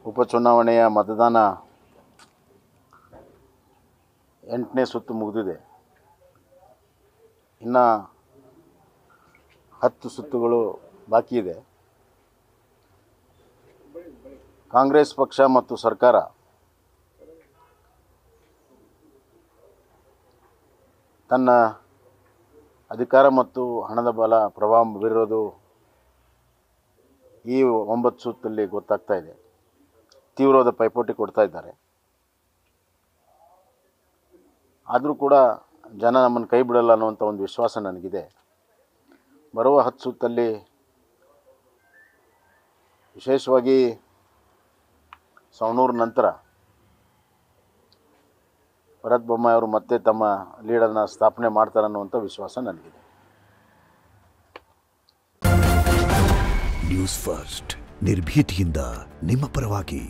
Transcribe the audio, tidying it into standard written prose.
ಉಪಚುನಾವಣೆಯ ಮತದಾನ 8ನೇ ಸುತ್ತು ಮುಗಿದಿದೆ. ಇನ್ನು 10 ಸುತ್ತುಗಳು ಬಾಕಿ ಇದೆ. ಕಾಂಗ್ರೆಸ್ ಪಕ್ಷ ಮತ್ತು ಸರ್ಕಾರ ತನ್ನ ಅಧಿಕಾರ ಮತ್ತು ಹಣದ ಬಲ ಪ್ರಭಾವ ಬೀರೋದು ಈ 9 ಸುತ್ತಲ್ಲಿ ಗೊತ್ತಾಗ್ತಾ ಇದೆ. ತೀವ್ರವಾದ ಪೈಪೋಟಿ ಕೊಡ್ತಾ ಇದ್ದಾರೆ. ಆದರೂ ಕೂಡ ಜನ ನಮ್ಮನ್ನು ಕೈ ಬಿಡಲ್ಲ ಅನ್ನುವಂಥ ಒಂದು ವಿಶ್ವಾಸ ನನಗಿದೆ. ಬರುವ 10 ಸುತ್ತಲ್ಲಿ ವಿಶೇಷವಾಗಿ ಸವಣೂರು ನಂತರ ಭರತ್ ಬೊಮ್ಮಾಯಿ ಅವರು ಮತ್ತೆ ತಮ್ಮ ಲೀಡರ್ನ ಸ್ಥಾಪನೆ ಮಾಡ್ತಾರೆ ಅನ್ನುವಂಥ ವಿಶ್ವಾಸ ನನಗಿದೆ. ನ್ಯೂಸ್ ಫಸ್ಟ್ ನಿರ್ಭೀತಿಯಿಂದ ನಿಮ್ಮ ಪರವಾಗಿ.